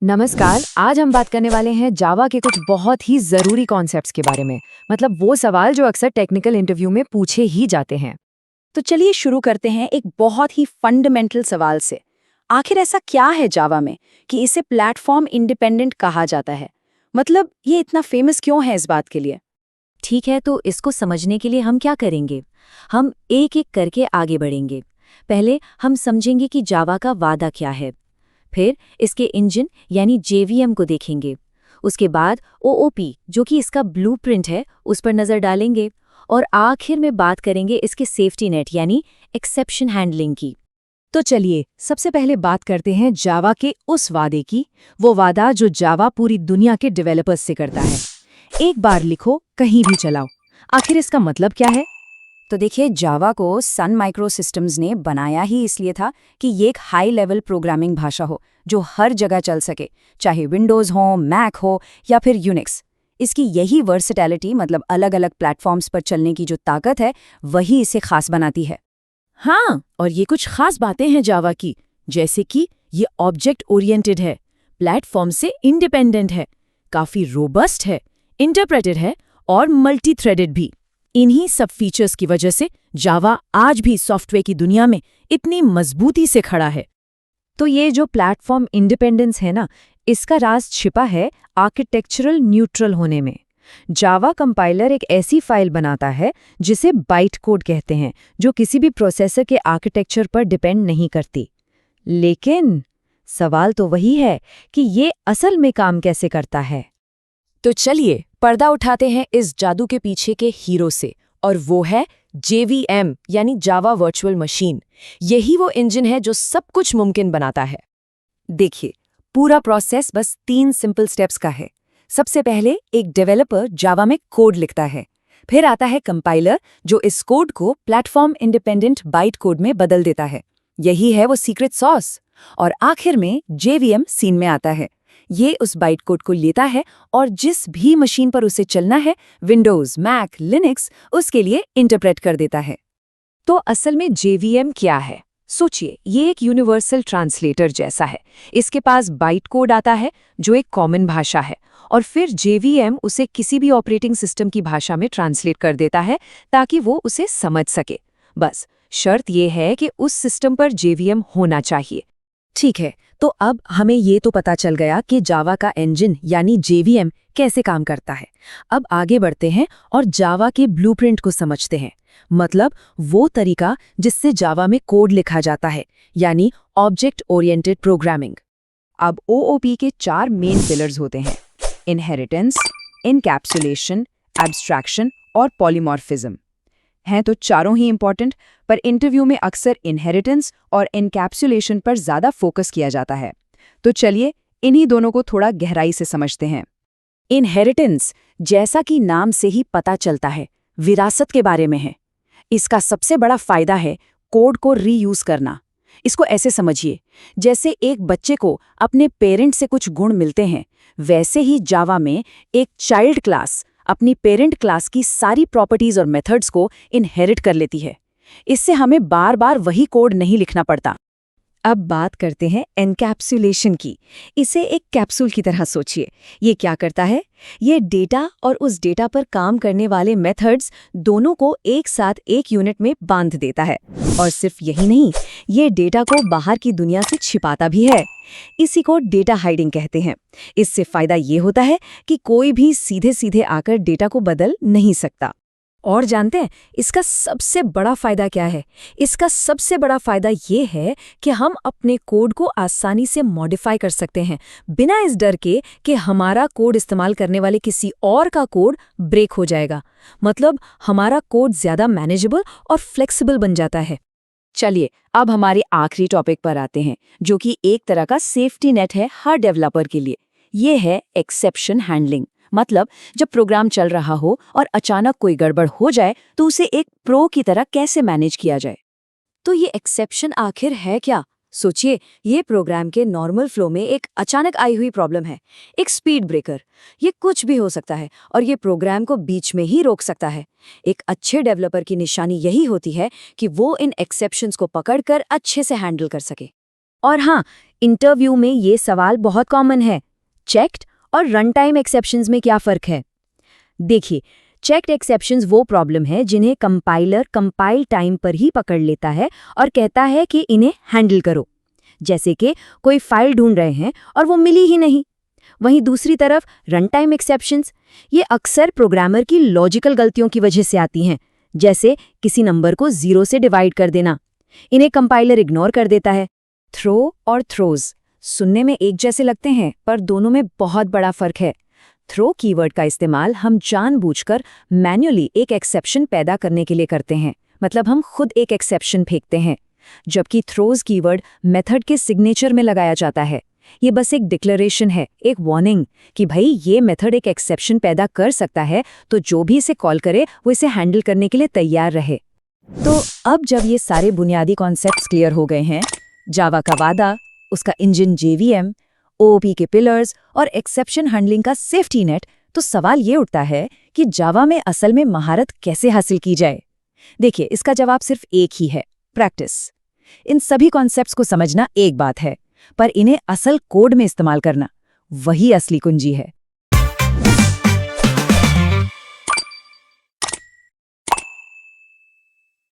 नमस्कार। आज हम बात करने वाले हैं जावा के कुछ बहुत ही ज़रूरी कॉन्सेप्ट्स के बारे में। मतलब वो सवाल जो अक्सर टेक्निकल इंटरव्यू में पूछे ही जाते हैं। तो चलिए शुरू करते हैं एक बहुत ही फंडामेंटल सवाल से। आखिर ऐसा क्या है जावा में कि इसे प्लेटफॉर्म इंडिपेंडेंट कहा जाता है? मतलब ये इतना फेमस क्यों है इस बात के लिए? ठीक है, तो इसको समझने के लिए हम क्या करेंगे? हम एक एक करके आगे बढ़ेंगे। पहले हम समझेंगे कि जावा का वादा क्या है। फिर इसके इंजन यानी जेवीएम को देखेंगे। उसके बाद ओओपी जो कि इसका ब्लूप्रिंट है उस पर नज़र डालेंगे। और आखिर में बात करेंगे इसके सेफ्टी नेट यानी एक्सेप्शन हैंडलिंग की। तो चलिए सबसे पहले बात करते हैं जावा के उस वादे की, वो वादा जो जावा पूरी दुनिया के डेवलपर्स से करता है। एक बार लिखो, कहीं भी चलाओ। आखिर इसका मतलब क्या है? तो देखिए, जावा को सन माइक्रो सिस्टम्स ने बनाया ही इसलिए था कि ये एक हाई लेवल प्रोग्रामिंग भाषा हो जो हर जगह चल सके, चाहे विंडोज़ हो, मैक हो या फिर यूनिक्स। इसकी यही वर्सेटैलिटी, मतलब अलग अलग प्लेटफॉर्म्स पर चलने की जो ताकत है, वही इसे खास बनाती है। हाँ, और ये कुछ खास बातें हैं जावा की, जैसे कि ये ऑब्जेक्ट ओरिएंटेड है, प्लेटफॉर्म से इंडिपेंडेंट है, काफी रोबस्ट है, इंटरप्रेटेड है और मल्टी थ्रेडेड भी। इन्हीं सब फीचर्स की वजह से जावा आज भी सॉफ्टवेयर की दुनिया में इतनी मजबूती से खड़ा है। तो ये जो प्लेटफॉर्म इंडिपेंडेंस है ना, इसका राज छिपा है आर्किटेक्चरल न्यूट्रल होने में। जावा कंपाइलर एक ऐसी फाइल बनाता है जिसे बाइट कोड कहते हैं, जो किसी भी प्रोसेसर के आर्किटेक्चर पर डिपेंड नहीं करती। लेकिन सवाल तो वही है कि ये असल में काम कैसे करता है। तो चलिए पर्दा उठाते हैं इस जादू के पीछे के हीरो से, और वो है जेवीएम यानी जावा वर्चुअल मशीन। यही वो इंजन है जो सब कुछ मुमकिन बनाता है। देखिए, पूरा प्रोसेस बस 3 सिंपल स्टेप्स का है। सबसे पहले एक डेवलपर जावा में कोड लिखता है, फिर आता है कंपाइलर जो इस कोड को प्लेटफॉर्म इंडिपेंडेंट बाइट कोड में बदल देता है। यही है वो सीक्रेट सॉस। और आखिर में जेवीएम सीन में आता है। ये उस बाइट कोड को लेता है और जिस भी मशीन पर उसे चलना है, विंडोज़, मैक, लिनक्स, उसके लिए इंटरप्रेट कर देता है। तो असल में जेवीएम क्या है? सोचिए, ये एक यूनिवर्सल ट्रांसलेटर जैसा है। इसके पास बाइट कोड आता है जो एक कॉमन भाषा है, और फिर जेवीएम उसे किसी भी ऑपरेटिंग सिस्टम की भाषा में ट्रांसलेट कर देता है ताकि वो उसे समझ सके। बस शर्त ये है कि उस सिस्टम पर जेवीएम होना चाहिए। ठीक है, तो अब हमें ये तो पता चल गया कि जावा का इंजन यानी जेवीएम कैसे काम करता है। अब आगे बढ़ते हैं और जावा के ब्लूप्रिंट को समझते हैं, मतलब वो तरीका जिससे जावा में कोड लिखा जाता है, यानी ऑब्जेक्ट ओरिएंटेड प्रोग्रामिंग। अब ओओपी के 4 मेन पिलर्स होते हैं: इनहेरिटेंस, इनकैप्सुलेशन, एब्स्ट्रैक्शन और पॉलीमॉर्फिज्म। हैं तो चारों ही इंपॉर्टेंट, पर इंटरव्यू में अक्सर इनहेरिटेंस और इनकैप्सुलेशन पर ज़्यादा फोकस किया जाता है। तो चलिए इन्हीं दोनों को थोड़ा गहराई से समझते हैं। इनहेरिटेंस, जैसा कि नाम से ही पता चलता है, विरासत के बारे में है। इसका सबसे बड़ा फायदा है कोड को रीयूज करना। इसको ऐसे समझिए, जैसे एक बच्चे को अपने पेरेंट से कुछ गुण मिलते हैं, वैसे ही जावा में एक चाइल्ड क्लास अपनी पेरेंट क्लास की सारी प्रॉपर्टीज और मेथड्स को इनहेरिट कर लेती है। इससे हमें बार बार वही कोड नहीं लिखना पड़ता। अब बात करते हैं एनकैप्सुलेशन की। इसे एक कैप्सूल की तरह सोचिए। ये क्या करता है? ये डेटा और उस डेटा पर काम करने वाले मेथड्स दोनों को एक साथ एक यूनिट में बांध देता है। और सिर्फ यही नहीं, ये डेटा को बाहर की दुनिया से छिपाता भी है। इसी को डेटा हाइडिंग कहते हैं। इससे फायदा ये होता है कि कोई भी सीधे सीधे आकर डेटा को बदल नहीं सकता। और जानते हैं इसका सबसे बड़ा फायदा क्या है? इसका सबसे बड़ा फायदा ये है कि हम अपने कोड को आसानी से मॉडिफाई कर सकते हैं, बिना इस डर के कि हमारा कोड इस्तेमाल करने वाले किसी और का कोड ब्रेक हो जाएगा। मतलब हमारा कोड ज्यादा मैनेजेबल और फ्लेक्सिबल बन जाता है। चलिए अब हमारे आखिरी टॉपिक पर आते हैं, जो कि एक तरह का सेफ्टी नेट है हर डेवलपर के लिए। ये है एक्सेप्शन हैंडलिंग। मतलब जब प्रोग्राम चल रहा हो और अचानक कोई गड़बड़ हो जाए तो उसे एक प्रो की तरह कैसे मैनेज किया जाए। तो ये एक्सेप्शन आखिर है क्या? सोचिए, ये प्रोग्राम के नॉर्मल फ्लो में एक अचानक आई हुई प्रॉब्लम है, एक स्पीड ब्रेकर। ये कुछ भी हो सकता है और ये प्रोग्राम को बीच में ही रोक सकता है। एक अच्छे डेवलपर की निशानी यही होती है कि वो इन एक्सेप्शंस को पकड़कर अच्छे से हैंडल कर सके। और हाँ, इंटरव्यू में ये सवाल बहुत कॉमन है। चेक्ड और रन टाइम एक्सेप्शंस में क्या फ़र्क है? देखिए, चेक्ड एक्सेप्शंस वो प्रॉब्लम है जिन्हें कंपाइलर कंपाइल टाइम पर ही पकड़ लेता है और कहता है कि इन्हें हैंडल करो। जैसे कि कोई फाइल ढूंढ रहे हैं और वो मिली ही नहीं। वहीं दूसरी तरफ रन टाइम एक्सेप्शंस, ये अक्सर प्रोग्रामर की लॉजिकल गलतियों की वजह से आती हैं, जैसे किसी नंबर को 0 से डिवाइड कर देना। इन्हें कंपाइलर इग्नोर कर देता है। थ्रो और थ्रोज सुनने में एक जैसे लगते हैं, पर दोनों में बहुत बड़ा फर्क है। थ्रो कीवर्ड का इस्तेमाल हम जानबूझकर मैन्युअली एक एक्सेप्शन पैदा करने के लिए करते हैं, मतलब हम खुद एक एक्सेप्शन फेंकते हैं, जबकि थ्रोज कीवर्ड मेथड के सिग्नेचर में लगाया जाता है। ये बस एक डिक्लेरेशन है, एक वार्निंग कि भाई ये मेथड एक एक्सेप्शन पैदा कर सकता है, तो जो भी इसे कॉल करे वो इसे हैंडल करने के लिए तैयार रहे। तो अब जब ये सारे बुनियादी कॉन्सेप्ट्स क्लियर हो गए हैं, जावा का वादा, उसका इंजन JVM, OOP के पिलर्स और एक्सेप्शन हैंडलिंग का सेफ्टी नेट, तो सवाल ये उठता है कि जावा में असल में महारत कैसे हासिल की जाए। देखिए, इसका जवाब सिर्फ एक ही है, प्रैक्टिस। इन सभी कॉन्सेप्ट्स को समझना एक बात है, पर इन्हें असल कोड में इस्तेमाल करना, वही असली कुंजी है।